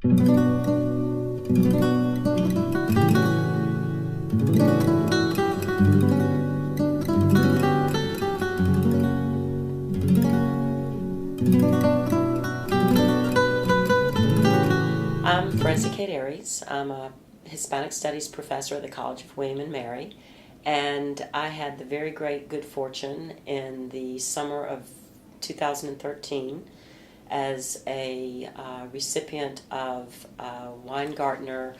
I'm Francie Kate Aries. I'm a Hispanic Studies professor at the College of William and Mary, and I had the very great good fortune in the summer of 2013 as a recipient of Weingartner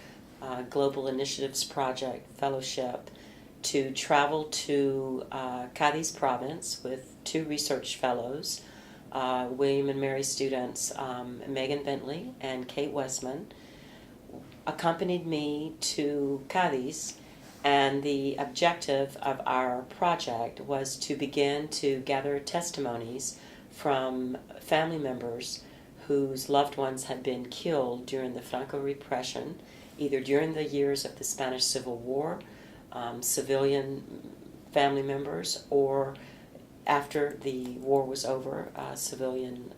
Global Initiatives Project Fellowship to travel to Cadiz province with two research fellows, William and Mary students Megan Bentley and Kate Westman, accompanied me to Cadiz, and the objective of our project was to begin to gather testimonies from family members whose loved ones had been killed during the Franco Repression, either during the years of the Spanish Civil War, civilian family members, or after the war was over, civilian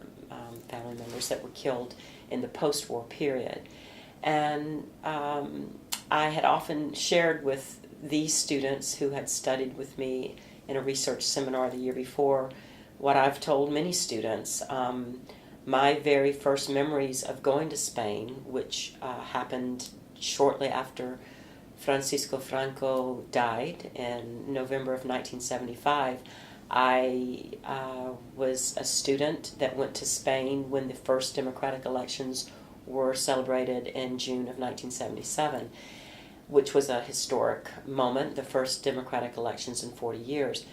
family members that were killed in the post-war period. And I had often shared with these students who had studied with me in a research seminar the year before what I've told many students. My very first memories of going to Spain, which happened shortly after Francisco Franco died in November of 1975, I was a student that went to Spain when the first democratic elections were celebrated in June of 1977, which was a historic moment, the first democratic elections in 40 years.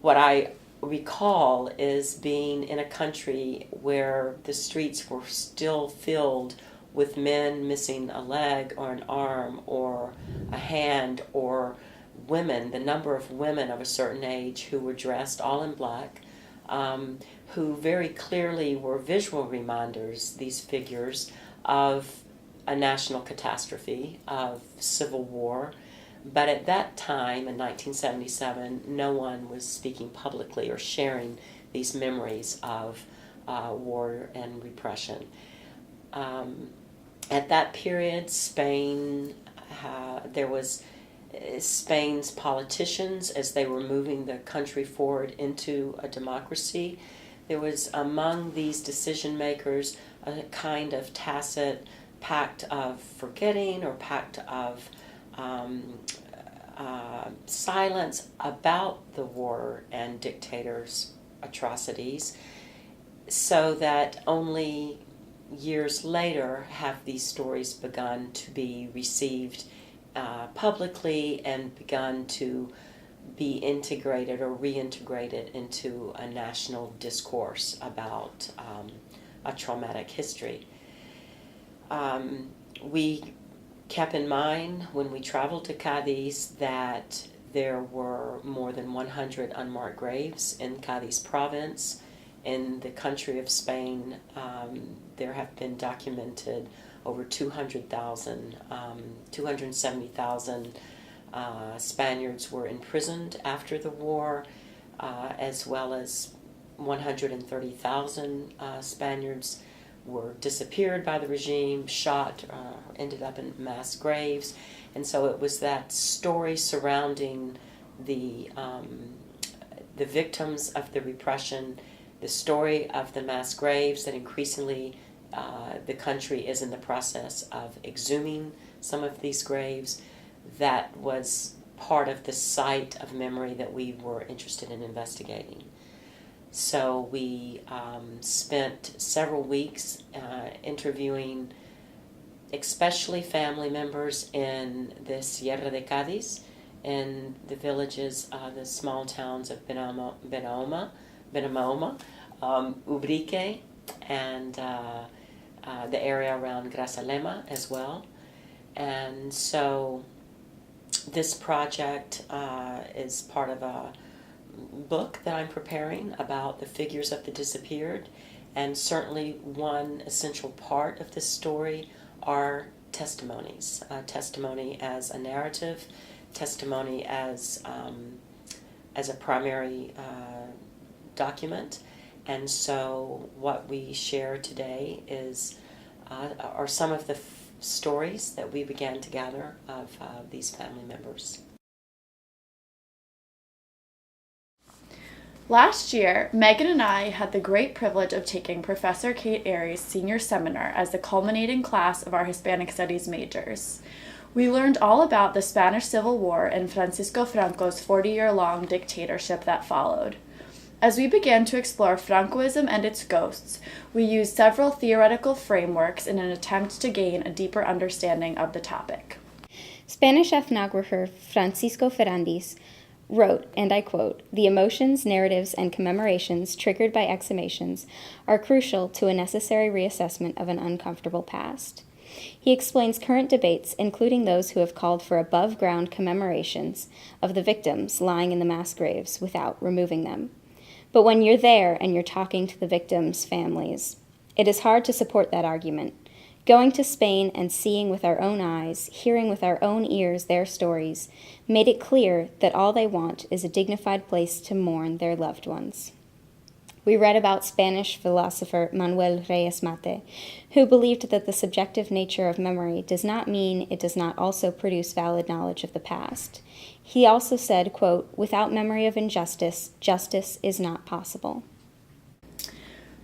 What I recall is being in a country where the streets were still filled with men missing a leg or an arm or a hand, or women, the number of women of a certain age who were dressed all in black, who very clearly were visual reminders, these figures, of a national catastrophe, of civil war. But at that time, in 1977, no one was speaking publicly or sharing these memories of war and repression. At that period, Spain, there was Spain's politicians, as they were moving the country forward into a democracy, there was among these decision makers a kind of tacit pact of forgetting or pact of silence about the war and dictators' atrocities, so that only years later have these stories begun to be received publicly and begun to be integrated or reintegrated into a national discourse about a traumatic history. We kept in mind when we traveled to Cadiz that there were more than 100 unmarked graves in Cadiz province. In the country of Spain, there have been documented over 270,000 Spaniards were imprisoned after the war, as well as 130,000 Spaniards were disappeared by the regime, shot, ended up in mass graves. And so it was that story surrounding the victims of the repression, the story of the mass graves, that increasingly the country is in the process of exhuming some of these graves. That was part of the site of memory that we were interested in investigating. So we spent several weeks interviewing especially family members in the Sierra de Cádiz, in the villages, the small towns of Benahoma, Ubrique, and the area around Grazalema as well. And so this project is part of a book that I'm preparing about the figures of the disappeared, and certainly one essential part of this story are testimonies. Testimony as a narrative, testimony as a primary document. And so what we share today is are some of the stories that we began to gather of these family members. Last year, Megan and I had the great privilege of taking Professor Kate Aries' senior seminar as the culminating class of our Hispanic Studies majors. We learned all about the Spanish Civil War and Francisco Franco's 40-year-long dictatorship that followed. As we began to explore Francoism and its ghosts, we used several theoretical frameworks in an attempt to gain a deeper understanding of the topic. Spanish ethnographer Francisco Fernandez wrote, and I quote, "The emotions, narratives, and commemorations triggered by exhumations are crucial to a necessary reassessment of an uncomfortable past." He explains current debates, including those who have called for above-ground commemorations of the victims lying in the mass graves without removing them. But when you're there and you're talking to the victims' families, it is hard to support that argument. Going to Spain and seeing with our own eyes, hearing with our own ears their stories, made it clear that all they want is a dignified place to mourn their loved ones. We read about Spanish philosopher Manuel Reyes Mate, who believed that the subjective nature of memory does not mean it does not also produce valid knowledge of the past. He also said, quote, "Without memory of injustice, justice is not possible."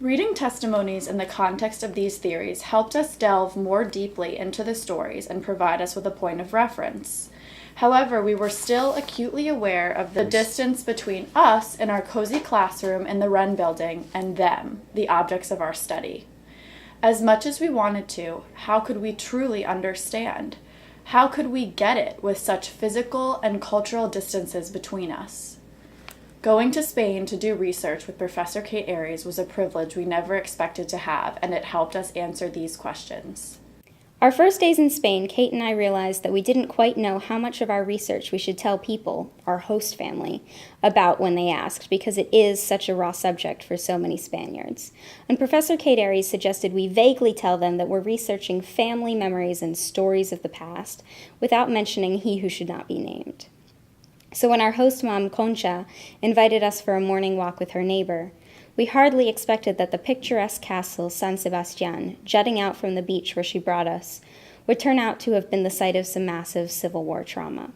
Reading testimonies in the context of these theories helped us delve more deeply into the stories and provide us with a point of reference. However, we were still acutely aware of the distance between us in our cozy classroom in the Wren building and them, the objects of our study. As much as we wanted to, how could we truly understand? How could we get it with such physical and cultural distances between us? Going to Spain to do research with Professor Kate Aries was a privilege we never expected to have, and it helped us answer these questions. Our first days in Spain, Kate and I realized that we didn't quite know how much of our research we should tell people, our host family, about when they asked, because it is such a raw subject for so many Spaniards. And Professor Kate Aries suggested we vaguely tell them that we're researching family memories and stories of the past, without mentioning he who should not be named. So when our host mom, Concha, invited us for a morning walk with her neighbor, we hardly expected that the picturesque castle San Sebastian, jutting out from the beach where she brought us, would turn out to have been the site of some massive Civil War trauma.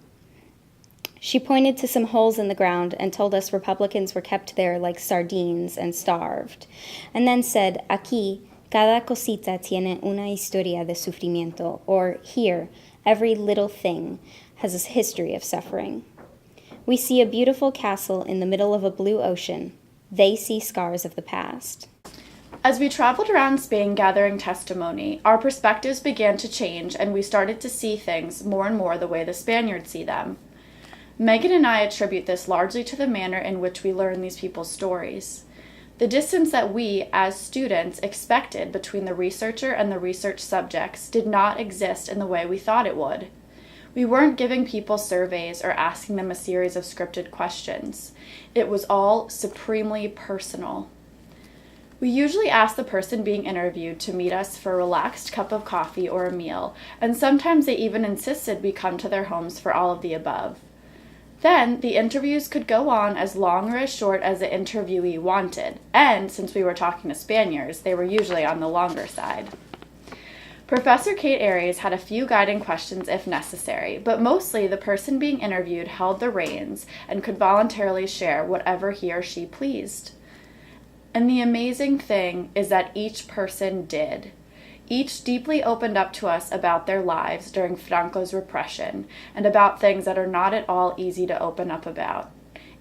She pointed to some holes in the ground and told us Republicans were kept there like sardines and starved, and then said, "Aquí, cada cosita tiene una historia de sufrimiento," or "Here, every little thing has a history of suffering." We see a beautiful castle in the middle of a blue ocean. They see scars of the past. As we traveled around Spain gathering testimony, our perspectives began to change and we started to see things more and more the way the Spaniards see them. Megan and I attribute this largely to the manner in which we learn these people's stories. The distance that we, as students, expected between the researcher and the research subjects did not exist in the way we thought it would. We weren't giving people surveys or asking them a series of scripted questions. It was all supremely personal. We usually ask the person being interviewed to meet us for a relaxed cup of coffee or a meal, and sometimes they even insisted we come to their homes for all of the above. Then, the interviews could go on as long or as short as the interviewee wanted, and since we were talking to Spaniards, they were usually on the longer side. Professor Kate Aries had a few guiding questions if necessary, but mostly the person being interviewed held the reins and could voluntarily share whatever he or she pleased. And the amazing thing is that each person did. Each deeply opened up to us about their lives during Franco's repression and about things that are not at all easy to open up about.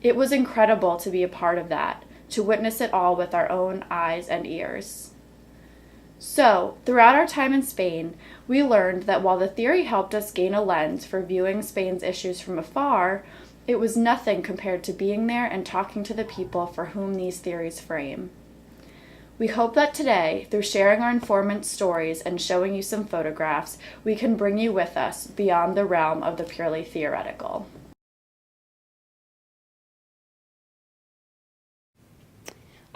It was incredible to be a part of that, to witness it all with our own eyes and ears. So, throughout our time in Spain, we learned that while the theory helped us gain a lens for viewing Spain's issues from afar, it was nothing compared to being there and talking to the people for whom these theories frame. We hope that today, through sharing our informant stories and showing you some photographs, we can bring you with us beyond the realm of the purely theoretical.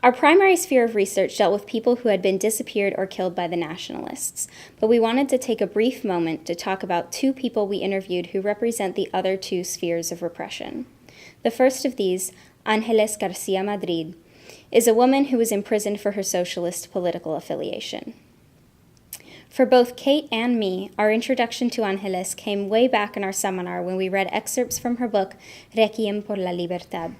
Our primary sphere of research dealt with people who had been disappeared or killed by the nationalists, but we wanted to take a brief moment to talk about two people we interviewed who represent the other two spheres of repression. The first of these, Ángeles García Madrid, is a woman who was imprisoned for her socialist political affiliation. For both Kate and me, our introduction to Ángeles came way back in our seminar when we read excerpts from her book, Requiem por la Libertad.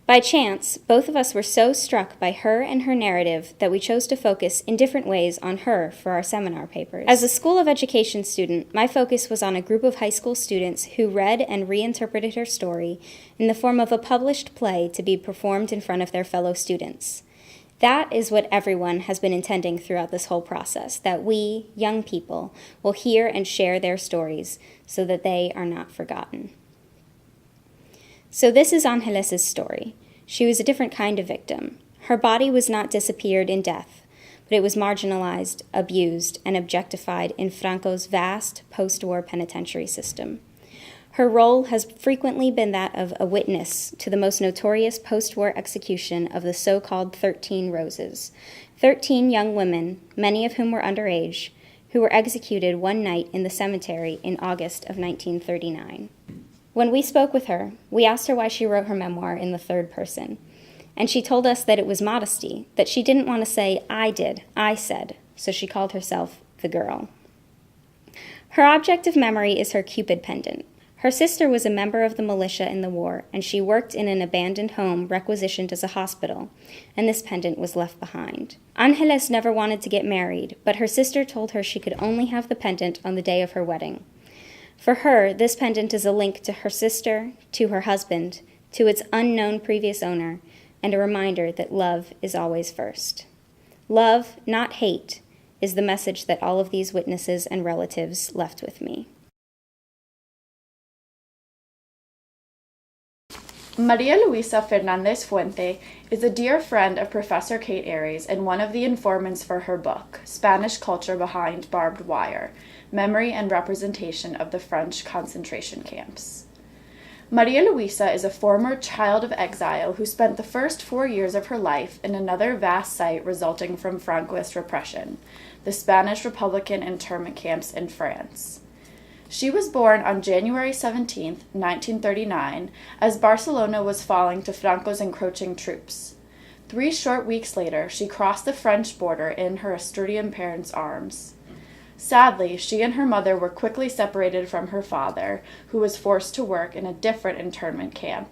By chance, both of us were so struck by her and her narrative that we chose to focus in different ways on her for our seminar papers. As a School of Education student, my focus was on a group of high school students who read and reinterpreted her story in the form of a published play to be performed in front of their fellow students. That is what everyone has been intending throughout this whole process, that we, young people, will hear and share their stories so that they are not forgotten. So this is Ángeles' story. She was a different kind of victim. Her body was not disappeared in death, but it was marginalized, abused, and objectified in Franco's vast post-war penitentiary system. Her role has frequently been that of a witness to the most notorious post-war execution of the so-called 13 Roses, 13 young women, many of whom were underage, who were executed one night in the cemetery in August of 1939. When we spoke with her, we asked her why she wrote her memoir in the third person, and she told us that it was modesty, that she didn't want to say, I did, I said, so she called herself the girl. Her object of memory is her Cupid pendant. Her sister was a member of the militia in the war, and she worked in an abandoned home requisitioned as a hospital, and this pendant was left behind. Ángeles never wanted to get married, but her sister told her she could only have the pendant on the day of her wedding. For her, this pendant is a link to her sister, to her husband, to its unknown previous owner, and a reminder that love is always first. Love, not hate, is the message that all of these witnesses and relatives left with me. Maria Luisa Fernandez Fuente is a dear friend of Professor Kate Aries and one of the informants for her book, Spanish Culture Behind Barbed Wire, Memory and Representation of the French Concentration Camps. Maria Luisa is a former child of exile who spent the first 4 years of her life in another vast site resulting from Francoist repression, the Spanish Republican internment camps in France. She was born on January 17, 1939, as Barcelona was falling to Franco's encroaching troops. 3 short weeks later, she crossed the French border in her Asturian parents' arms. Sadly, she and her mother were quickly separated from her father, who was forced to work in a different internment camp.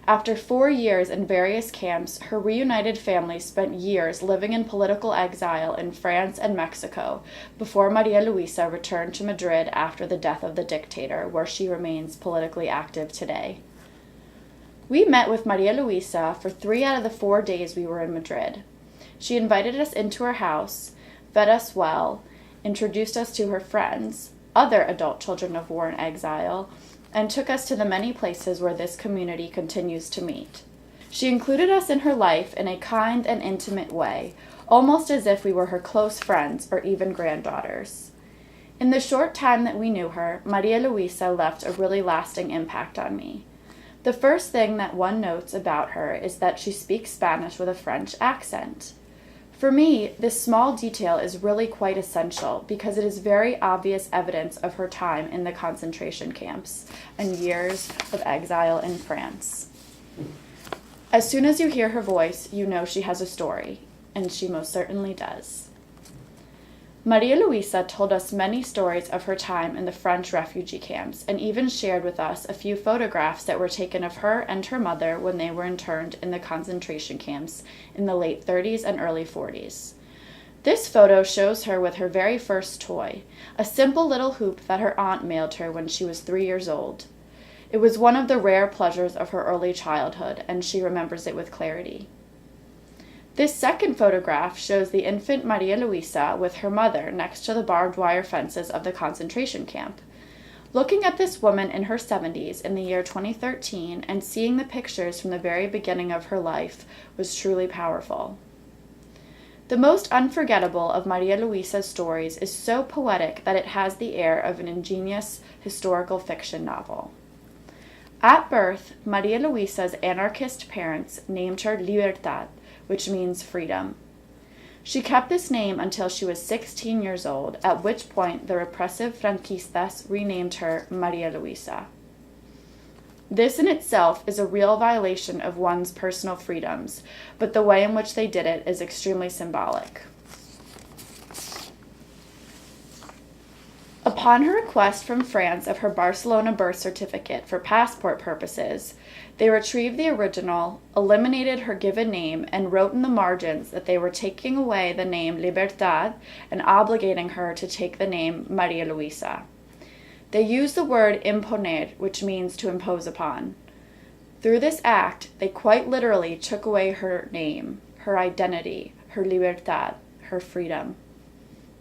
After 4 years in various camps, her reunited family spent years living in political exile in France and Mexico before Maria Luisa returned to Madrid after the death of the dictator, where she remains politically active today. We met with Maria Luisa for 3 out of the 4 days we were in Madrid. She invited us into her house, fed us well, introduced us to her friends, other adult children of war and exile, and took us to the many places where this community continues to meet. She included us in her life in a kind and intimate way, almost as if we were her close friends or even granddaughters. In the short time that we knew her, Maria Luisa left a really lasting impact on me. The first thing that one notes about her is that she speaks Spanish with a French accent. For me, this small detail is really quite essential because it is very obvious evidence of her time in the concentration camps and years of exile in France. As soon as you hear her voice, you know she has a story, and she most certainly does. Maria Luisa told us many stories of her time in the French refugee camps and even shared with us a few photographs that were taken of her and her mother when they were interned in the concentration camps in the late 30s and early 40s. This photo shows her with her very first toy, a simple little hoop that her aunt mailed her when she was 3 years old. It was one of the rare pleasures of her early childhood, and she remembers it with clarity. This second photograph shows the infant Maria Luisa with her mother next to the barbed wire fences of the concentration camp. Looking at this woman in her 70s in the year 2013 and seeing the pictures from the very beginning of her life was truly powerful. The most unforgettable of Maria Luisa's stories is so poetic that it has the air of an ingenious historical fiction novel. At birth, Maria Luisa's anarchist parents named her Libertad, which means freedom. She kept this name until she was 16 years old, at which point the repressive Franquistas renamed her Maria Luisa. This in itself is a real violation of one's personal freedoms, but the way in which they did it is extremely symbolic. Upon her request from France of her Barcelona birth certificate for passport purposes, they retrieved the original, eliminated her given name, and wrote in the margins that they were taking away the name Libertad and obligating her to take the name Maria Luisa. They used the word imponer, which means to impose upon. Through this act, they quite literally took away her name, her identity, her libertad, her freedom.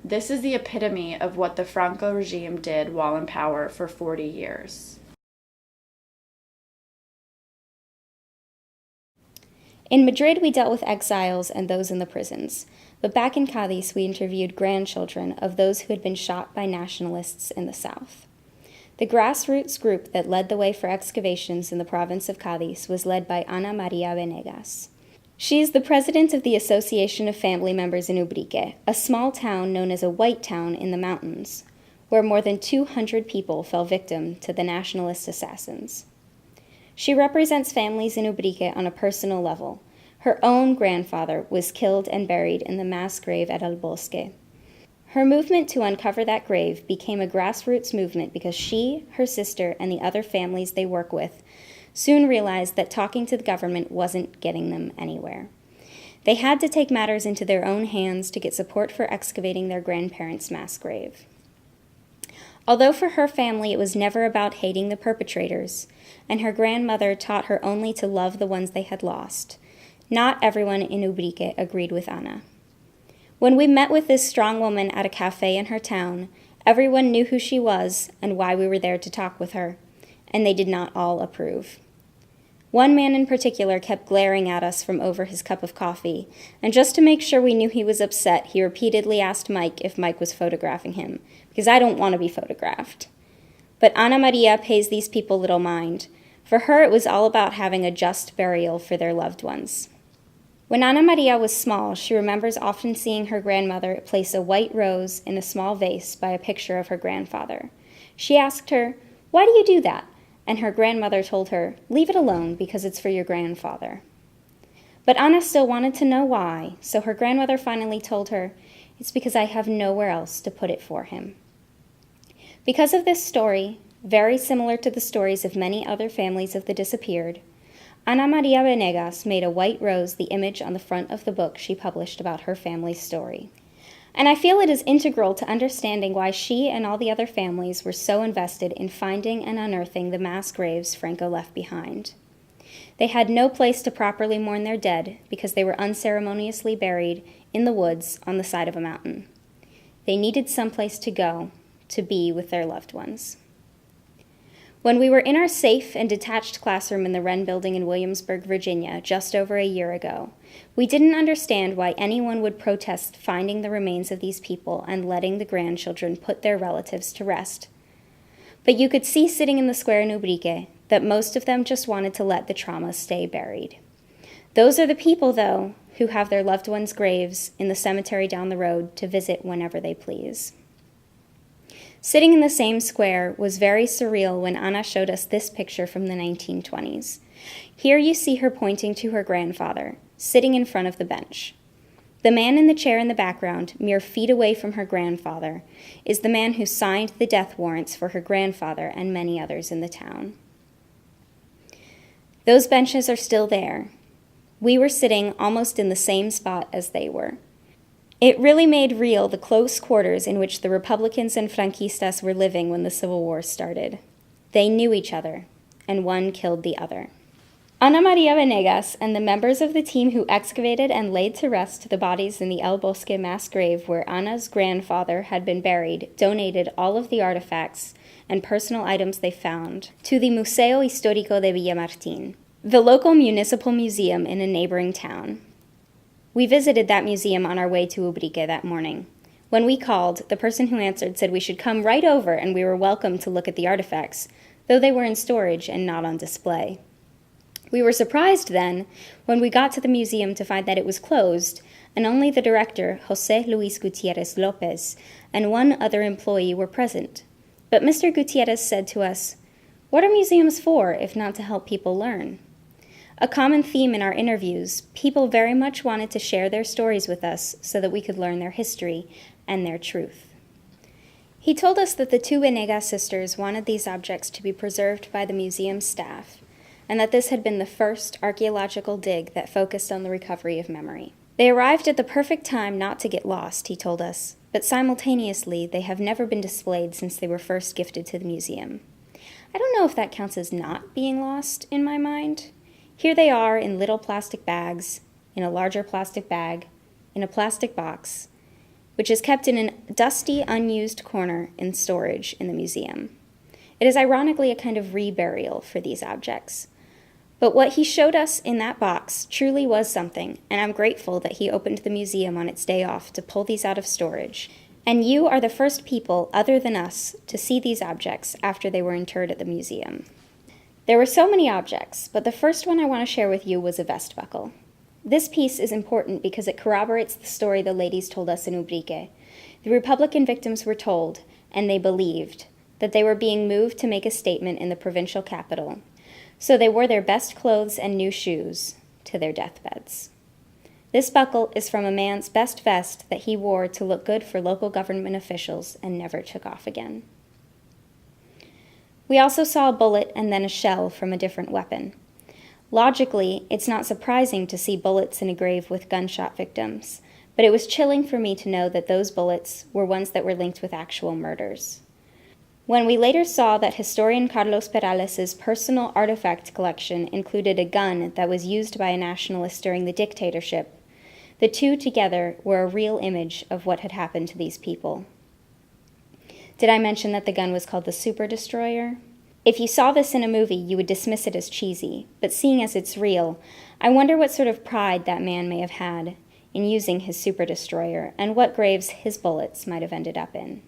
This is the epitome of what the Franco regime did while in power for 40 years. In Madrid, we dealt with exiles and those in the prisons, but back in Cádiz, we interviewed grandchildren of those who had been shot by nationalists in the south. The grassroots group that led the way for excavations in the province of Cádiz was led by Ana María Venegas. She is the president of the Association of Family Members in Ubrique, a small town known as a white town in the mountains, where more than 200 people fell victim to the nationalist assassins. She represents families in Ubrique on a personal level. Her own grandfather was killed and buried in the mass grave at El Bosque. Her movement to uncover that grave became a grassroots movement because she, her sister, and the other families they work with soon realized that talking to the government wasn't getting them anywhere. They had to take matters into their own hands to get support for excavating their grandparents' mass grave. Although for her family it was never about hating the perpetrators, and her grandmother taught her only to love the ones they had lost, not everyone in Ubrique agreed with Ana. When we met with this strong woman at a cafe in her town, everyone knew who she was and why we were there to talk with her, and they did not all approve. One man in particular kept glaring at us from over his cup of coffee, and just to make sure we knew he was upset, he repeatedly asked Mike if Mike was photographing him, because I don't want to be photographed. But Ana Maria pays these people little mind. For her, it was all about having a just burial for their loved ones. When Ana Maria was small, she remembers often seeing her grandmother place a white rose in a small vase by a picture of her grandfather. She asked her, "Why do you do that?" And her grandmother told her, "Leave it alone because it's for your grandfather." But Ana still wanted to know why, so her grandmother finally told her, "It's because I have nowhere else to put it for him." Because of this story, very similar to the stories of many other families of the disappeared, Ana María Venegas made a white rose the image on the front of the book she published about her family's story. And I feel it is integral to understanding why she and all the other families were so invested in finding and unearthing the mass graves Franco left behind. They had no place to properly mourn their dead because they were unceremoniously buried in the woods on the side of a mountain. They needed someplace to go, to be with their loved ones. When we were in our safe and detached classroom in the Wren Building in Williamsburg, Virginia, just over a year ago, we didn't understand why anyone would protest finding the remains of these people and letting the grandchildren put their relatives to rest. But you could see sitting in the square in Ubrique that most of them just wanted to let the trauma stay buried. Those are the people, though, who have their loved ones' graves in the cemetery down the road to visit whenever they please. Sitting in the same square was very surreal when Ana showed us this picture from the 1920s. Here you see her pointing to her grandfather, sitting in front of the bench. The man in the chair in the background, mere feet away from her grandfather, is the man who signed the death warrants for her grandfather and many others in the town. Those benches are still there. We were sitting almost in the same spot as they were. It really made real the close quarters in which the Republicans and Franquistas were living when the Civil War started. They knew each other, and one killed the other. Ana María Venegas and the members of the team who excavated and laid to rest the bodies in the El Bosque mass grave where Ana's grandfather had been buried donated all of the artifacts and personal items they found to the Museo Histórico de Villamartín, the local municipal museum in a neighboring town. We visited that museum on our way to Ubrique that morning. When we called, the person who answered said we should come right over and we were welcome to look at the artifacts, though they were in storage and not on display. We were surprised then when we got to the museum to find that it was closed and only the director, José Luis Gutiérrez López, and one other employee were present. But Mr. Gutiérrez said to us, "What are museums for if not to help people learn?" A common theme in our interviews, people very much wanted to share their stories with us so that we could learn their history and their truth. He told us that the two Venegas sisters wanted these objects to be preserved by the museum staff, and that this had been the first archaeological dig that focused on the recovery of memory. They arrived at the perfect time not to get lost, he told us, but simultaneously they have never been displayed since they were first gifted to the museum. I don't know if that counts as not being lost in my mind. Here they are in little plastic bags, in a larger plastic bag, in a plastic box, which is kept in a dusty, unused corner in storage in the museum. It is ironically a kind of reburial for these objects. But what he showed us in that box truly was something, and I'm grateful that he opened the museum on its day off to pull these out of storage. And you are the first people, other than us, to see these objects after they were interred at the museum. There were so many objects, but the first one I want to share with you was a vest buckle. This piece is important because it corroborates the story the ladies told us in Ubrique. The Republican victims were told, and they believed, that they were being moved to make a statement in the provincial capital. So they wore their best clothes and new shoes to their deathbeds. This buckle is from a man's best vest that he wore to look good for local government officials and never took off again. We also saw a bullet and then a shell from a different weapon. Logically, it's not surprising to see bullets in a grave with gunshot victims, but it was chilling for me to know that those bullets were ones that were linked with actual murders. When we later saw that historian Carlos Perales' personal artifact collection included a gun that was used by a nationalist during the dictatorship, the two together were a real image of what had happened to these people. Did I mention that the gun was called the Super Destroyer? If you saw this in a movie, you would dismiss it as cheesy, but seeing as it's real, I wonder what sort of pride that man may have had in using his Super Destroyer and what graves his bullets might have ended up in.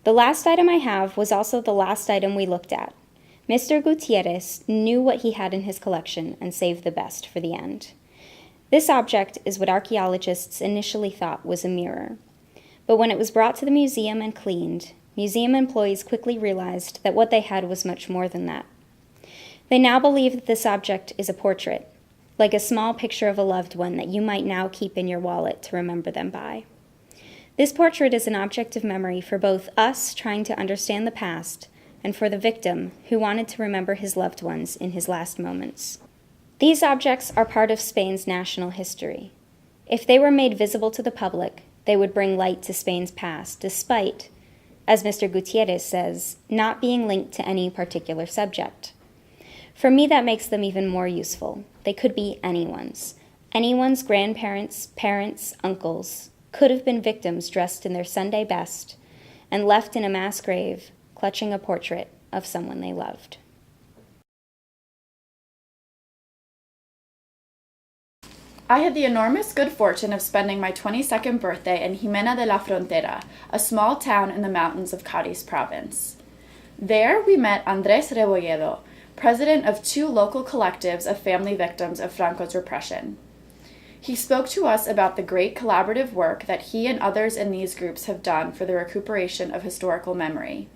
The last item I have was also the last item we looked at. Mr. Gutierrez knew what he had in his collection and saved the best for the end. This object is what archaeologists initially thought was a mirror. But when it was brought to the museum and cleaned, museum employees quickly realized that what they had was much more than that. They now believe that this object is a portrait, like a small picture of a loved one that you might now keep in your wallet to remember them by. This portrait is an object of memory for both us trying to understand the past and for the victim who wanted to remember his loved ones in his last moments. These objects are part of Spain's national history. If they were made visible to the public, they would bring light to Spain's past, despite, as Mr. Gutierrez says, not being linked to any particular subject. For me, that makes them even more useful. They could be anyone's. Anyone's grandparents, parents, uncles could have been victims dressed in their Sunday best and left in a mass grave, clutching a portrait of someone they loved. I had the enormous good fortune of spending my 22nd birthday in Jimena de la Frontera, a small town in the mountains of Cádiz province. There we met Andrés Rebolledo, president of 2 local collectives of family victims of Franco's repression. He spoke to us about the great collaborative work that he and others in these groups have done for the recuperation of historical memory.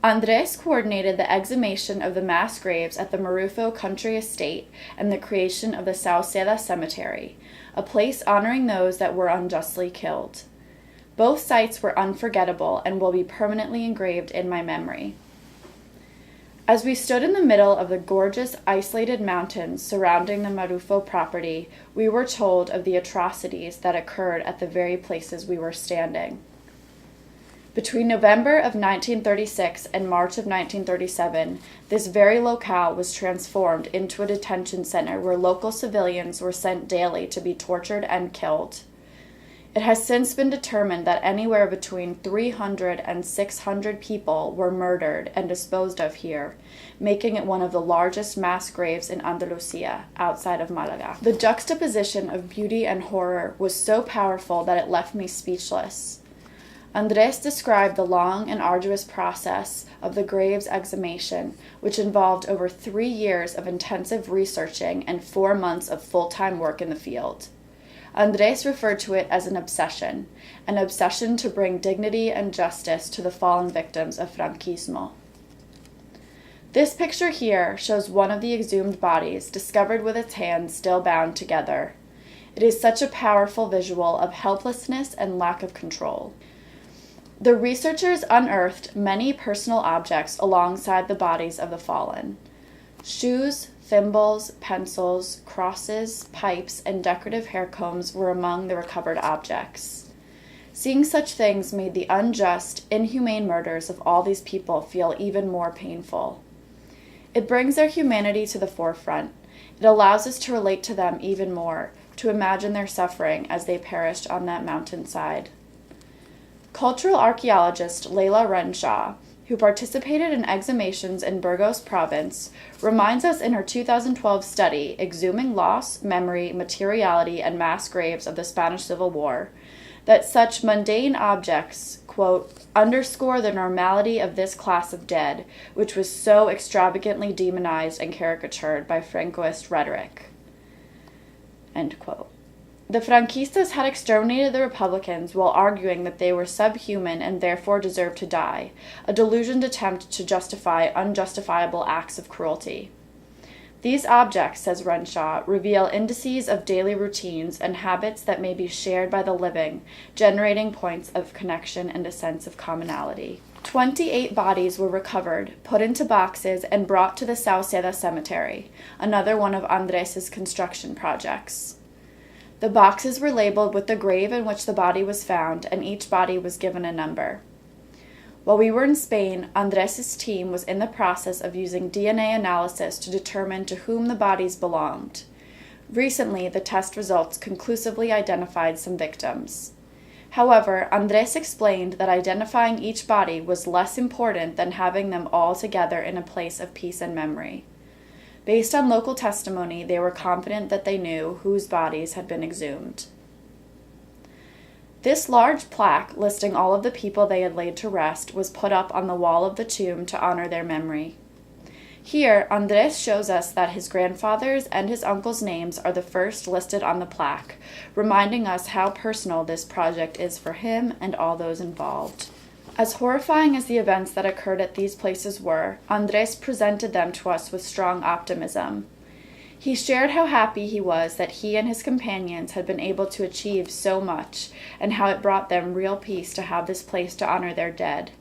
Andrés coordinated the exhumation of the mass graves at the Marufo country estate and the creation of the Sauceda Cemetery, a place honoring those that were unjustly killed. Both sites were unforgettable and will be permanently engraved in my memory. As we stood in the middle of the gorgeous isolated mountains surrounding the Marufo property, we were told of the atrocities that occurred at the very places we were standing. Between November of 1936 and March of 1937, this very locale was transformed into a detention center where local civilians were sent daily to be tortured and killed. It has since been determined that anywhere between 300 and 600 people were murdered and disposed of here, making it one of the largest mass graves in Andalusia, outside of Malaga. The juxtaposition of beauty and horror was so powerful that it left me speechless. Andrés described the long and arduous process of the graves exhumation, which involved over 3 years of intensive researching and 4 months of full-time work in the field. Andrés referred to it as an obsession to bring dignity and justice to the fallen victims of Franquismo. This picture here shows one of the exhumed bodies discovered with its hands still bound together. It is such a powerful visual of helplessness and lack of control. The researchers unearthed many personal objects alongside the bodies of the fallen. Shoes, thimbles, pencils, crosses, pipes, and decorative hair combs were among the recovered objects. Seeing such things made the unjust, inhumane murders of all these people feel even more painful. It brings their humanity to the forefront. It allows us to relate to them even more, to imagine their suffering as they perished on that mountainside. Cultural archaeologist Leila Renshaw, who participated in exhumations in Burgos province, reminds us in her 2012 study, Exhuming Loss, Memory, Materiality, and Mass Graves of the Spanish Civil War, that such mundane objects, quote, underscore the normality of this class of dead, which was so extravagantly demonized and caricatured by Francoist rhetoric, end quote. The Franquistas had exterminated the Republicans while arguing that they were subhuman and therefore deserved to die, a delusioned attempt to justify unjustifiable acts of cruelty. These objects, says Renshaw, reveal indices of daily routines and habits that may be shared by the living, generating points of connection and a sense of commonality. 28 bodies were recovered, put into boxes, and brought to the Sauceda Cemetery, another one of Andres' construction projects. The boxes were labeled with the grave in which the body was found, and each body was given a number. While we were in Spain, Andres' team was in the process of using DNA analysis to determine to whom the bodies belonged. Recently, the test results conclusively identified some victims. However, Andres explained that identifying each body was less important than having them all together in a place of peace and memory. Based on local testimony, they were confident that they knew whose bodies had been exhumed. This large plaque listing all of the people they had laid to rest was put up on the wall of the tomb to honor their memory. Here, Andres shows us that his grandfather's and his uncle's names are the first listed on the plaque, reminding us how personal this project is for him and all those involved. As horrifying as the events that occurred at these places were, Andres presented them to us with strong optimism. He shared how happy he was that he and his companions had been able to achieve so much, and how it brought them real peace to have this place to honor their dead.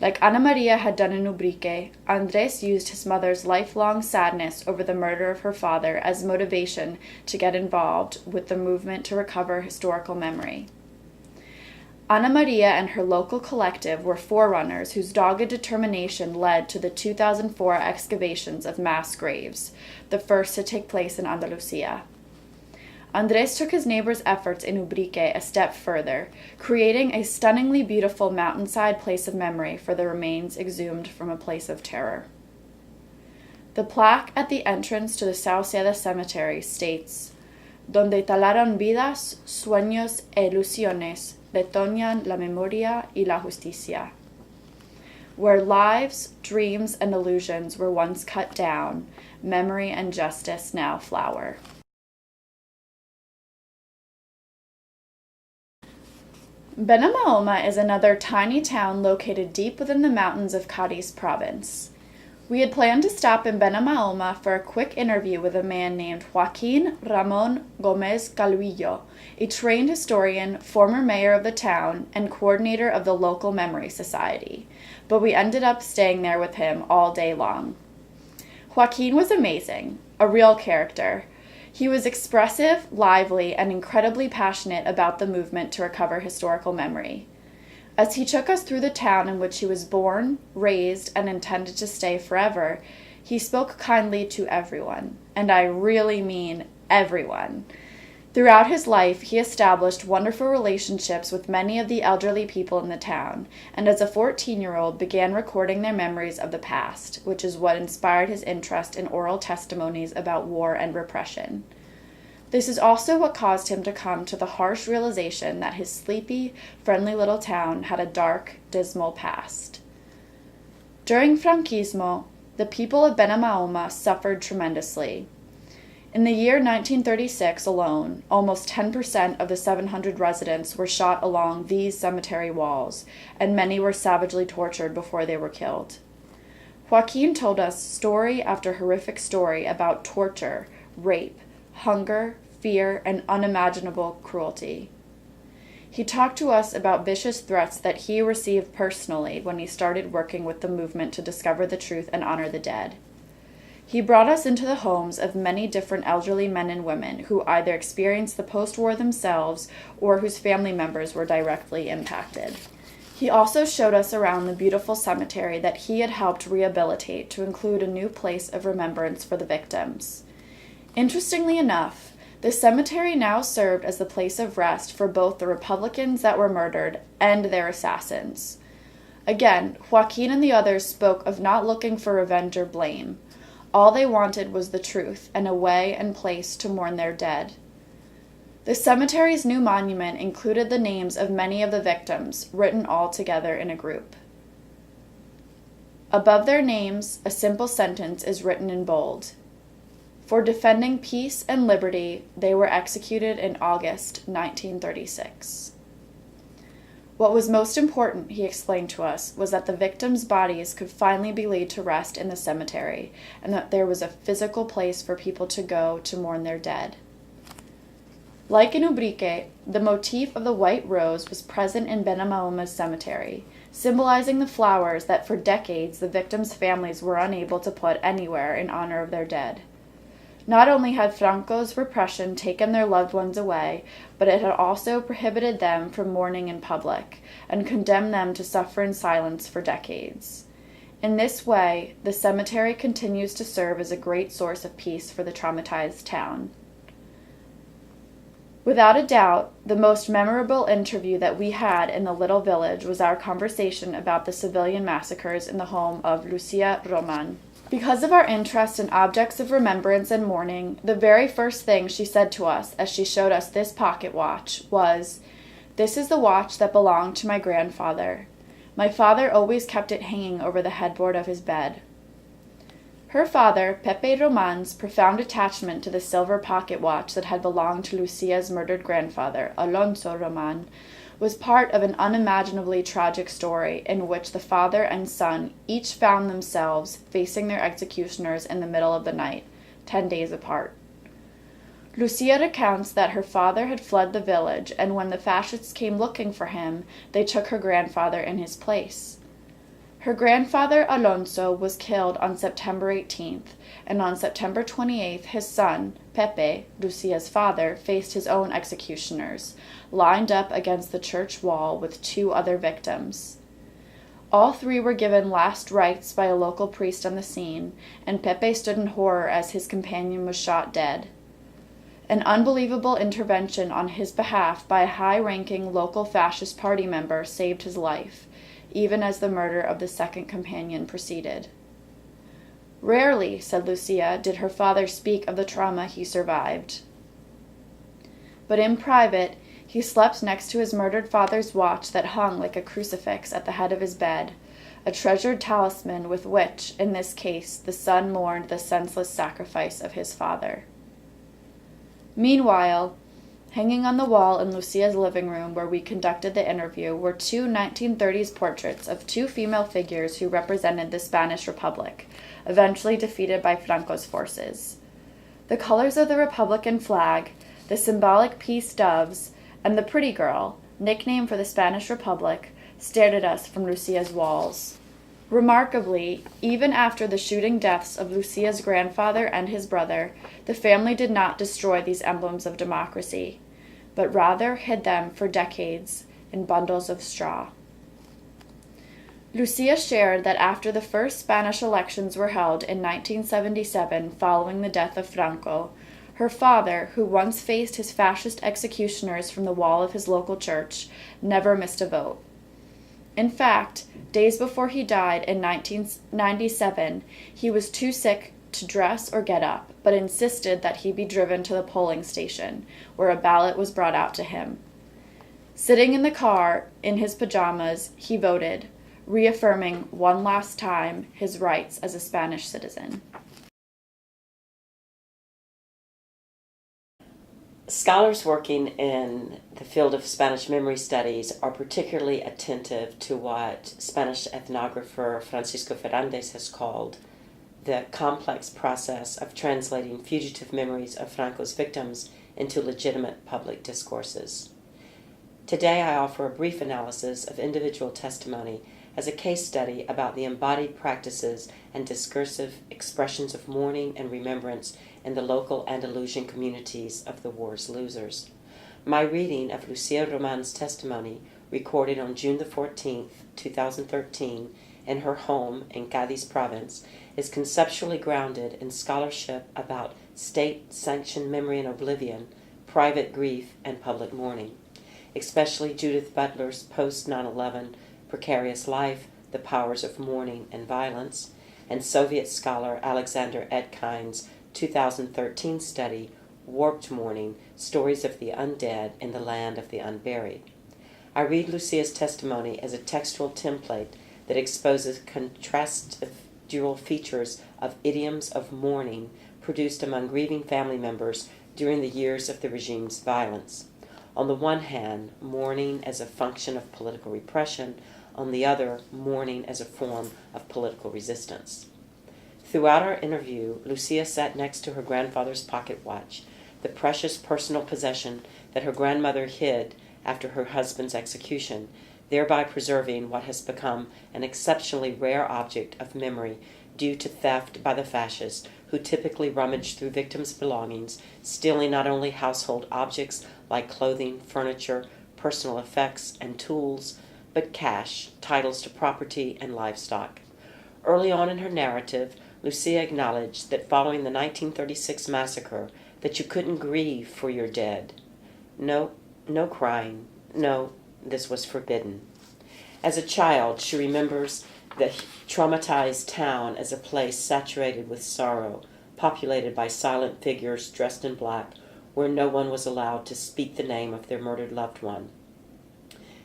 Like Ana Maria had done in Ubrique, Andres used his mother's lifelong sadness over the murder of her father as motivation to get involved with the movement to recover historical memory. Ana Maria and her local collective were forerunners whose dogged determination led to the 2004 excavations of mass graves, the first to take place in Andalusia. Andres took his neighbor's efforts in Ubrique a step further, creating a stunningly beautiful mountainside place of memory for the remains exhumed from a place of terror. The plaque at the entrance to the Sauceda Cemetery states, "Donde talaron vidas, sueños e ilusiones, detoñan la memoria y la justicia." Where lives, dreams, and illusions were once cut down, memory and justice now flower. Benamaoma is another tiny town located deep within the mountains of Cádiz province. We had planned to stop in Benamaoma for a quick interview with a man named Joaquin Ramon Gomez Calvillo, a trained historian, former mayor of the town, and coordinator of the local memory society, but we ended up staying there with him all day long. Joaquin was amazing, a real character. He was expressive, lively, and incredibly passionate about the movement to recover historical memory. As he took us through the town in which he was born, raised, and intended to stay forever, he spoke kindly to everyone, and I really mean everyone. Throughout his life, he established wonderful relationships with many of the elderly people in the town, and as a 14-year-old began recording their memories of the past, which is what inspired his interest in oral testimonies about war and repression. This is also what caused him to come to the harsh realization that his sleepy, friendly little town had a dark, dismal past. During Franquismo, the people of Benamaoma suffered tremendously. In the year 1936 alone, almost 10% of the 700 residents were shot along these cemetery walls, and many were savagely tortured before they were killed. Joaquin told us story after horrific story about torture, rape, hunger, fear, and unimaginable cruelty. He talked to us about vicious threats that he received personally when he started working with the movement to discover the truth and honor the dead. He brought us into the homes of many different elderly men and women who either experienced the post-war themselves or whose family members were directly impacted. He also showed us around the beautiful cemetery that he had helped rehabilitate to include a new place of remembrance for the victims. Interestingly enough, the cemetery now served as the place of rest for both the Republicans that were murdered and their assassins. Again, Joaquin and the others spoke of not looking for revenge or blame. All they wanted was the truth and a way and place to mourn their dead. The cemetery's new monument included the names of many of the victims, written all together in a group. Above their names, a simple sentence is written in bold. For defending peace and liberty, they were executed in August 1936. What was most important, he explained to us, was that the victims' bodies could finally be laid to rest in the cemetery, and that there was a physical place for people to go to mourn their dead. Like in Ubrique, the motif of the white rose was present in Benamahuma's cemetery, symbolizing the flowers that for decades the victims' families were unable to put anywhere in honor of their dead. Not only had Franco's repression taken their loved ones away, but it had also prohibited them from mourning in public and condemned them to suffer in silence for decades. In this way, the cemetery continues to serve as a great source of peace for the traumatized town. Without a doubt, the most memorable interview that we had in the little village was our conversation about the civilian massacres in the home of Lucia Roman. Because of our interest in objects of remembrance and mourning, the very first thing she said to us as she showed us this pocket watch was, "This is the watch that belonged to my grandfather. My father always kept it hanging over the headboard of his bed." Her father, Pepe Roman's profound attachment to the silver pocket watch that had belonged to Lucia's murdered grandfather, Alonso Roman, was part of an unimaginably tragic story in which the father and son each found themselves facing their executioners in the middle of the night, 10 days apart. Lucia recounts that her father had fled the village, and when the fascists came looking for him, they took her grandfather in his place. Her grandfather, Alonso, was killed on September 18th, and on September 28th, his son, Pepe, Lucia's father, faced his own executioners, lined up against the church wall with 2 other victims. All 3 were given last rites by a local priest on the scene, and Pepe stood in horror as his companion was shot dead. An unbelievable intervention on his behalf by a high-ranking local fascist party member saved his life, even as the murder of the second companion proceeded. Rarely, said Lucia, did her father speak of the trauma he survived. But in private, he slept next to his murdered father's watch that hung like a crucifix at the head of his bed, a treasured talisman with which, in this case, the son mourned the senseless sacrifice of his father. Meanwhile, hanging on the wall in Lucia's living room where we conducted the interview were 2 1930s portraits of 2 female figures who represented the Spanish Republic, eventually defeated by Franco's forces. The colors of the Republican flag, the symbolic peace doves, and the pretty girl, nickname for the Spanish Republic, stared at us from Lucia's walls. Remarkably, even after the shooting deaths of Lucia's grandfather and his brother, the family did not destroy these emblems of democracy, but rather hid them for decades in bundles of straw. Lucia shared that after the first Spanish elections were held in 1977 following the death of Franco, her father, who once faced his fascist executioners from the wall of his local church, never missed a vote. In fact, days before he died in 1997, he was too sick to dress or get up, but insisted that he be driven to the polling station, where a ballot was brought out to him. Sitting in the car, in his pajamas, he voted, reaffirming one last time his rights as a Spanish citizen. Scholars working in the field of Spanish memory studies are particularly attentive to what Spanish ethnographer Francisco Fernandez has called the complex process of translating fugitive memories of Franco's victims into legitimate public discourses. Today I offer a brief analysis of individual testimony as a case study about the embodied practices and discursive expressions of mourning and remembrance in the local Andalusian communities of the war's losers. My reading of Lucia Roman's testimony, recorded on June the 14th, 2013, in her home in Cádiz province, is conceptually grounded in scholarship about state-sanctioned memory and oblivion, private grief, and public mourning, especially Judith Butler's post-9/11 Precarious Life, The Powers of Mourning and Violence, and Soviet scholar Alexander Etkind's 2013 study, Warped Mourning, Stories of the Undead in the Land of the Unburied. I read Lucia's testimony as a textual template that exposes contrastive features of idioms of mourning produced among grieving family members during the years of the regime's violence. On the one hand, mourning as a function of political repression; on the other, mourning as a form of political resistance. Throughout our interview, Lucia sat next to her grandfather's pocket watch, the precious personal possession that her grandmother hid after her husband's execution, thereby preserving what has become an exceptionally rare object of memory due to theft by the fascists, who typically rummaged through victims' belongings, stealing not only household objects like clothing, furniture, personal effects, and tools, but cash, titles to property, and livestock. Early on in her narrative, Lucia acknowledged that following the 1936 massacre, that you couldn't grieve for your dead. No crying. No, this was forbidden. As a child, she remembers the traumatized town as a place saturated with sorrow, populated by silent figures dressed in black, where no one was allowed to speak the name of their murdered loved one.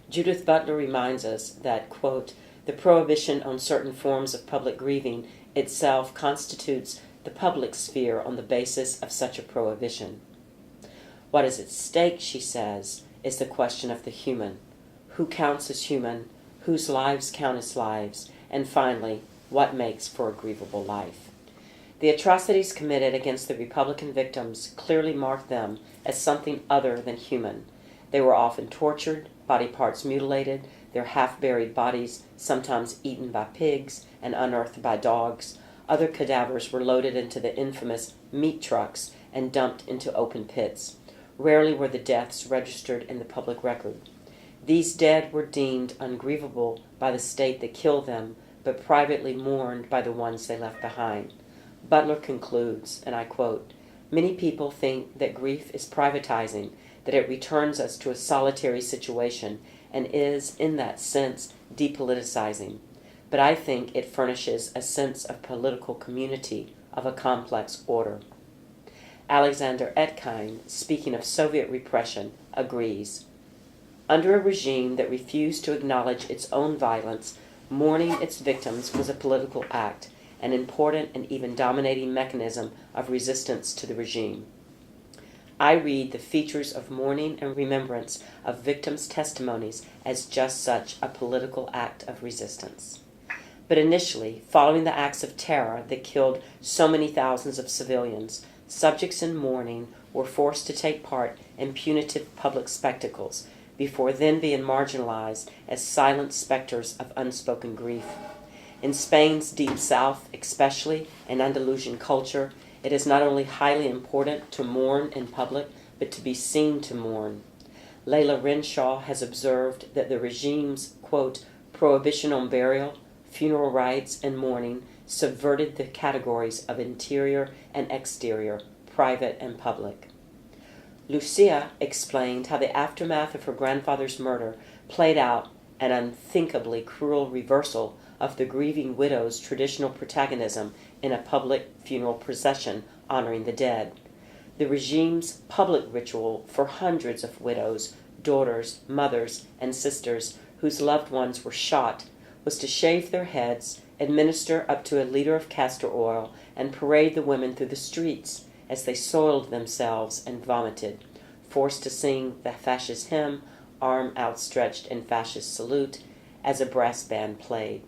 Judith Butler reminds us that, quote, the prohibition on certain forms of public grieving itself constitutes the public sphere on the basis of such a prohibition. What is at stake, she says, is the question of the human. Who counts as human? Whose lives count as lives? And finally, what makes for a grievable life? The atrocities committed against the Republican victims clearly marked them as something other than human. They were often tortured, body parts mutilated, their half-buried bodies sometimes eaten by pigs and unearthed by dogs. Other cadavers were loaded into the infamous meat trucks and dumped into open pits. Rarely were the deaths registered in the public record. These dead were deemed ungrievable by the state that killed them, but privately mourned by the ones they left behind. Butler concludes, and I quote, many people think that grief is privatizing, that it returns us to a solitary situation, and is, in that sense, depoliticizing. But I think it furnishes a sense of political community of a complex order. Alexander Etkind, speaking of Soviet repression, agrees. Under a regime that refused to acknowledge its own violence, mourning its victims was a political act, an important and even dominating mechanism of resistance to the regime. I read the features of mourning and remembrance of victims' testimonies as just such a political act of resistance. But initially, following the acts of terror that killed so many thousands of civilians, subjects in mourning were forced to take part in punitive public spectacles, before then being marginalized as silent specters of unspoken grief. In Spain's deep south, especially in Andalusian culture, it is not only highly important to mourn in public, but to be seen to mourn. Layla Renshaw has observed that the regime's, quote, prohibition on burial, funeral rites, and mourning subverted the categories of interior and exterior, private and public. Lucia explained how the aftermath of her grandfather's murder played out an unthinkably cruel reversal of the grieving widow's traditional protagonism in a public funeral procession honoring the dead. The regime's public ritual for hundreds of widows, daughters, mothers, and sisters whose loved ones were shot was to shave their heads, administer up to a liter of castor oil, and parade the women through the streets as they soiled themselves and vomited, forced to sing the fascist hymn, arm outstretched in fascist salute, as a brass band played.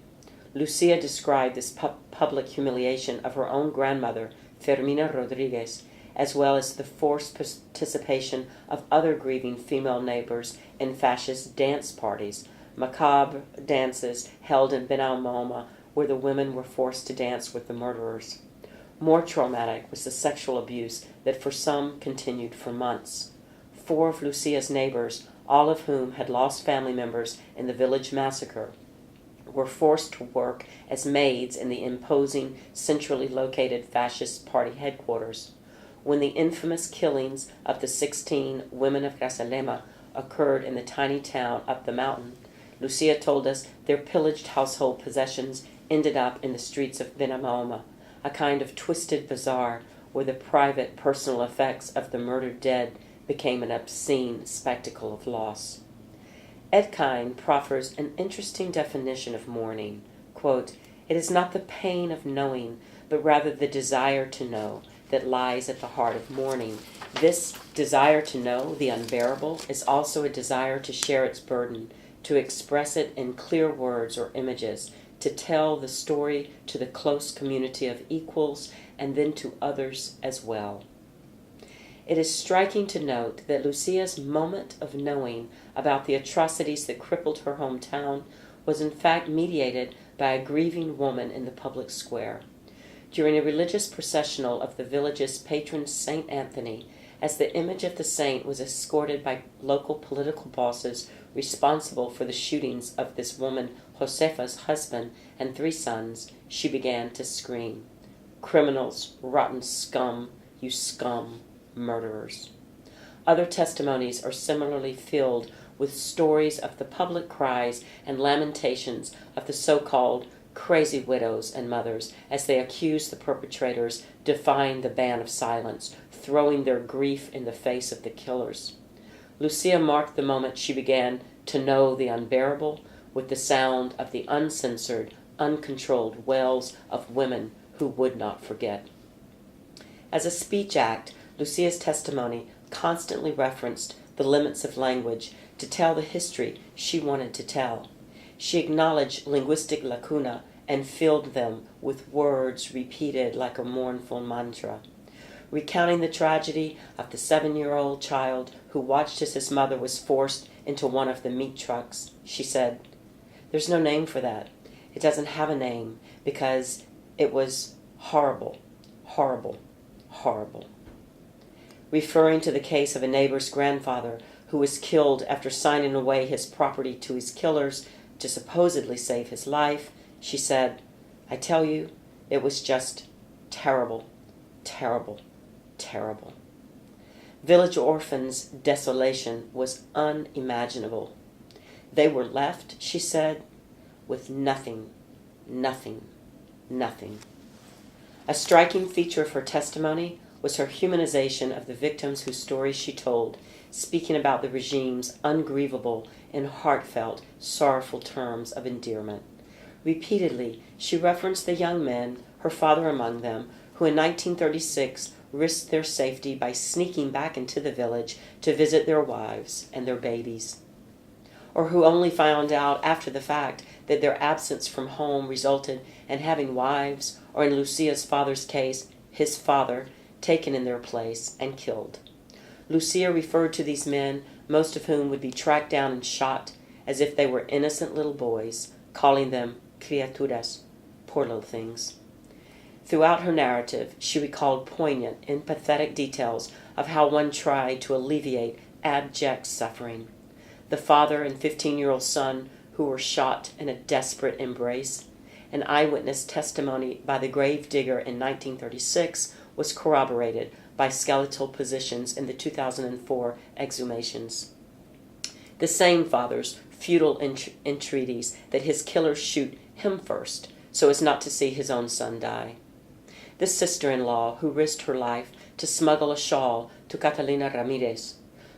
Lucia described this public humiliation of her own grandmother, Fermina Rodriguez, as well as the forced participation of other grieving female neighbors in fascist dance parties, macabre dances held in Ben Almoma where the women were forced to dance with the murderers. More traumatic was the sexual abuse that for some continued for months. 4 of Lucia's neighbors, all of whom had lost family members in the village massacre, were forced to work as maids in the imposing, centrally located fascist party headquarters. When the infamous killings of the 16 women of Casillas occurred in the tiny town up the mountain, Lucia told us their pillaged household possessions ended up in the streets of Benamahoma, a kind of twisted bazaar where the private, personal effects of the murdered dead became an obscene spectacle of loss. Edkind proffers an interesting definition of mourning. Quote, "It is not the pain of knowing, but rather the desire to know that lies at the heart of mourning. This desire to know the unbearable is also a desire to share its burden, to express it in clear words or images, to tell the story to the close community of equals and then to others as well." It is striking to note that Lucia's moment of knowing about the atrocities that crippled her hometown was in fact mediated by a grieving woman in the public square. During a religious processional of the village's patron Saint Anthony, as the image of the saint was escorted by local political bosses responsible for the shootings of this woman Josefa's husband and 3 sons, she began to scream, "Criminals, rotten scum, you scum, murderers." Other testimonies are similarly filled with stories of the public cries and lamentations of the so-called crazy widows and mothers as they accuse the perpetrators, defying the ban of silence, throwing their grief in the face of the killers. Lucia marked the moment she began to know the unbearable with the sound of the uncensored, uncontrolled wails of women who would not forget. As a speech act, Lucia's testimony constantly referenced the limits of language to tell the history she wanted to tell. She acknowledged linguistic lacuna and filled them with words repeated like a mournful mantra. Recounting the tragedy of the 7-year-old child who watched as his mother was forced into one of the meat trucks, she said, "There's no name for that. It doesn't have a name because it was horrible, horrible, horrible." Referring to the case of a neighbor's grandfather who was killed after signing away his property to his killers to supposedly save his life, she said, "I tell you, it was just terrible, terrible, terrible." Village orphans' desolation was unimaginable. They were left, she said, with nothing, nothing, nothing. A striking feature of her testimony was her humanization of the victims whose stories she told, speaking about the regime's ungrievable and heartfelt, sorrowful terms of endearment. Repeatedly, she referenced the young men, her father among them, who in 1936 risked their safety by sneaking back into the village to visit their wives and their babies, or who only found out after the fact that their absence from home resulted in having wives, or in Lucia's father's case, his father, taken in their place and killed. Lucia referred to these men, most of whom would be tracked down and shot, as if they were innocent little boys, calling them criaturas, poor little things. Throughout her narrative, she recalled poignant, empathetic details of how one tried to alleviate abject suffering. The father and 15-year-old son who were shot in a desperate embrace. An eyewitness testimony by the grave digger in 1936 was corroborated by skeletal positions in the 2004 exhumations. The same father's futile entreaties that his killers shoot him first so as not to see his own son die. The sister-in-law who risked her life to smuggle a shawl to Catalina Ramirez.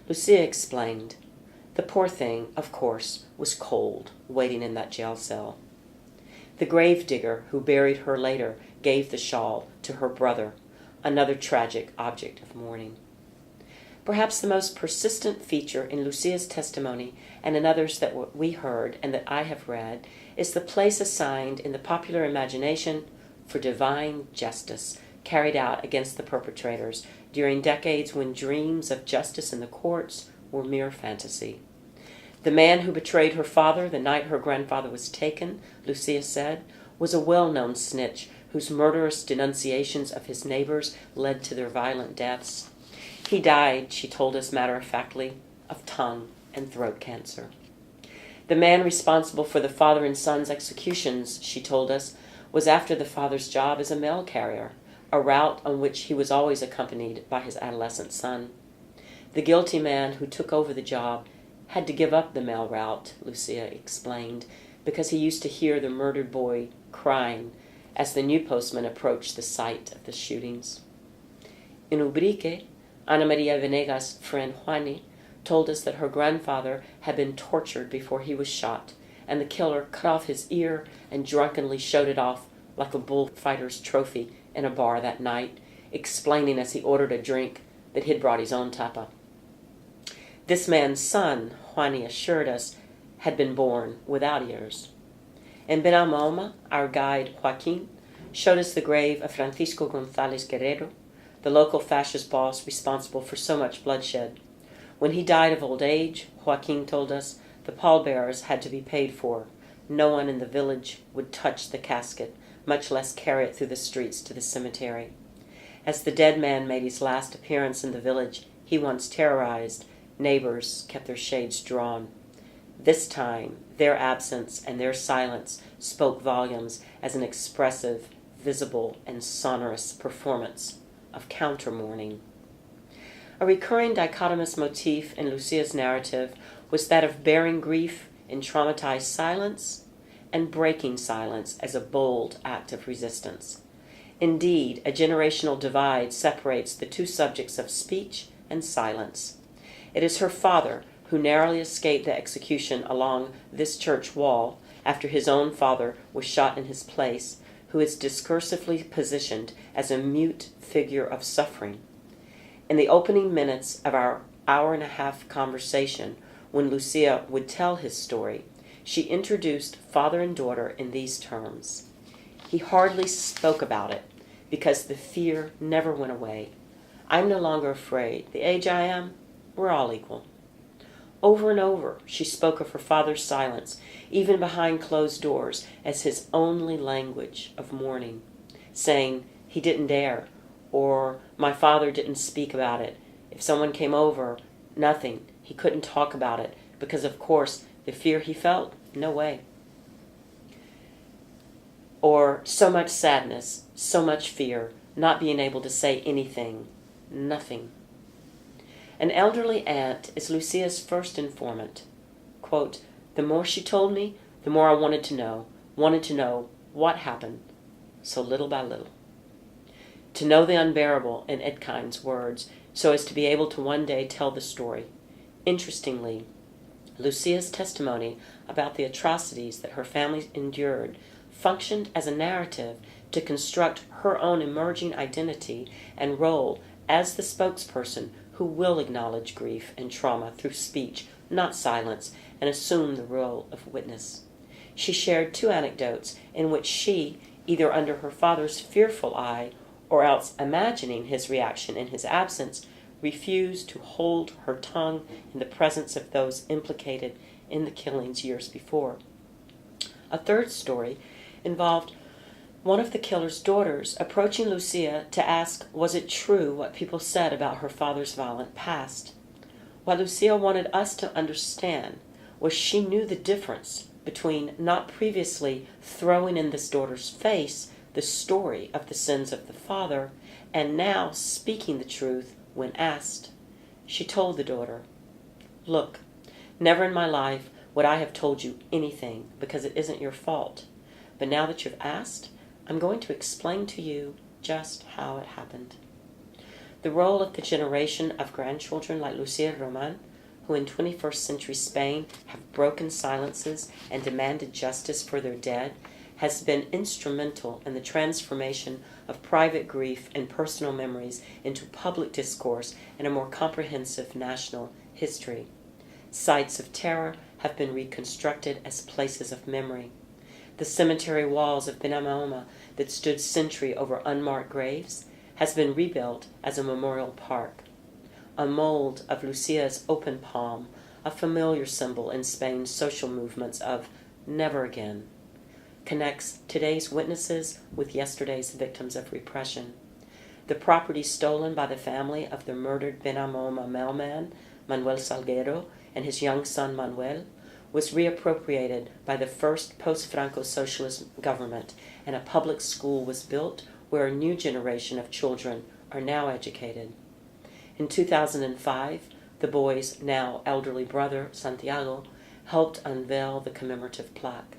Lucia explained, "The poor thing, of course, was cold, waiting in that jail cell." The grave digger who buried her later gave the shawl to her brother, another tragic object of mourning. Perhaps the most persistent feature in Lucia's testimony and in others that we heard and that I have read is the place assigned in the popular imagination for divine justice carried out against the perpetrators during decades when dreams of justice in the courts were mere fantasy. The man who betrayed her father the night her grandfather was taken, Lucia said, was a well-known snitch whose murderous denunciations of his neighbors led to their violent deaths. He died, she told us matter-of-factly, of tongue and throat cancer. The man responsible for the father and son's executions, she told us, was after the father's job as a mail carrier, a route on which he was always accompanied by his adolescent son. The guilty man who took over the job had to give up the mail route, Lucia explained, because he used to hear the murdered boy crying as the new postman approached the site of the shootings. In Ubrique, Ana Maria Venegas' friend Juani told us that her grandfather had been tortured before he was shot, and the killer cut off his ear and drunkenly showed it off like a bullfighter's trophy in a bar that night, explaining as he ordered a drink that he'd brought his own tapa. This man's son, Juani assured us, had been born without ears. In Benalmoma, our guide Joaquin showed us the grave of Francisco González Guerrero, the local fascist boss responsible for so much bloodshed. When he died of old age, Joaquin told us, the pallbearers had to be paid for. No one in the village would touch the casket, much less carry it through the streets to the cemetery. As the dead man made his last appearance in the village he once terrorized, neighbors kept their shades drawn. This time, their absence and their silence spoke volumes as an expressive, visible, and sonorous performance of counter-mourning. A recurring dichotomous motif in Lucia's narrative was that of bearing grief in traumatized silence and breaking silence as a bold act of resistance. Indeed, a generational divide separates the two subjects of speech and silence. It is her father who narrowly escaped the execution along this church wall after his own father was shot in his place, who is discursively positioned as a mute figure of suffering. In the opening minutes of our hour-and-a-half conversation, when Lucia would tell his story, she introduced father and daughter in these terms. He hardly spoke about it, because the fear never went away. I'm no longer afraid. The age I am, we're all equal. Over and over, she spoke of her father's silence, even behind closed doors, as his only language of mourning, saying, he didn't dare, or my father didn't speak about it. If someone came over, nothing. He couldn't talk about it, because of course, the fear he felt, no way. Or so much sadness, so much fear, not being able to say anything, nothing. An elderly aunt is Lucia's first informant. Quote, the more she told me, the more I wanted to know what happened, so little by little. To know the unbearable, in Edkind's words, so as to be able to one day tell the story. Interestingly, Lucia's testimony about the atrocities that her family endured functioned as a narrative to construct her own emerging identity and role as the spokesperson who will acknowledge grief and trauma through speech, not silence, and assume the role of witness. She shared two anecdotes in which she, either under her father's fearful eye or else imagining his reaction in his absence, refused to hold her tongue in the presence of those implicated in the killings years before. A third story involved one of the killer's daughters approaching Lucia to ask, was it true what people said about her father's violent past? What Lucia wanted us to understand was she knew the difference between not previously throwing in this daughter's face the story of the sins of the father and now speaking the truth when asked. She told the daughter, look, never in my life would I have told you anything because it isn't your fault. But now that you've asked, I'm going to explain to you just how it happened. The role of the generation of grandchildren like Lucia and Ramon, who in 21st century Spain have broken silences and demanded justice for their dead, has been instrumental in the transformation of private grief and personal memories into public discourse and a more comprehensive national history. Sites of terror have been reconstructed as places of memory. The cemetery walls of Benalmoma that stood sentry over unmarked graves has been rebuilt as a memorial park. A mold of Lucia's open palm, a familiar symbol in Spain's social movements of never again, connects today's witnesses with yesterday's victims of repression. The property stolen by the family of the murdered Benamoma mailman, Manuel Salguero, and his young son Manuel, was reappropriated by the first post-Franco socialist government, and a public school was built where a new generation of children are now educated. In 2005, the boy's now elderly brother, Santiago, helped unveil the commemorative plaque.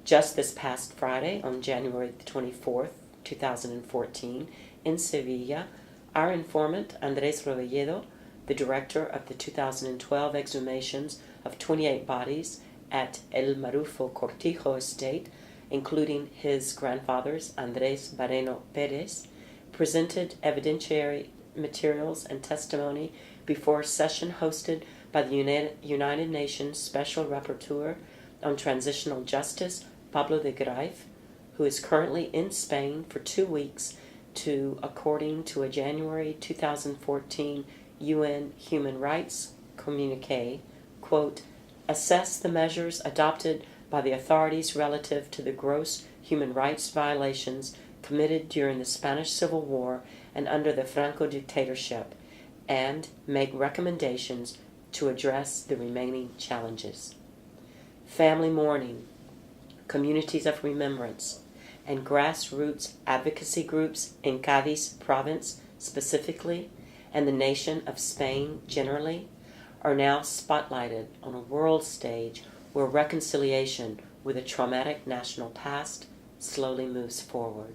Just this past Friday, on January 24th, 2014, in Sevilla, our informant, Andrés Revelledo, the director of the 2012 exhumations of 28 bodies at El Marufo Cortijo estate, including his grandfathers, Andrés Barreno Pérez, presented evidentiary materials and testimony before a session hosted by the United Nations Special Rapporteur on Transitional Justice, Pablo de Graif, who is currently in Spain for 2 weeks to, according to a January 2014 UN Human Rights communique, quote, assess the measures adopted by the authorities relative to the gross human rights violations committed during the Spanish Civil War and under the Franco dictatorship, and make recommendations to address the remaining challenges. Family mourning, communities of remembrance, and grassroots advocacy groups in Cádiz province specifically, and the nation of Spain generally, are now spotlighted on a world stage where reconciliation with a traumatic national past slowly moves forward.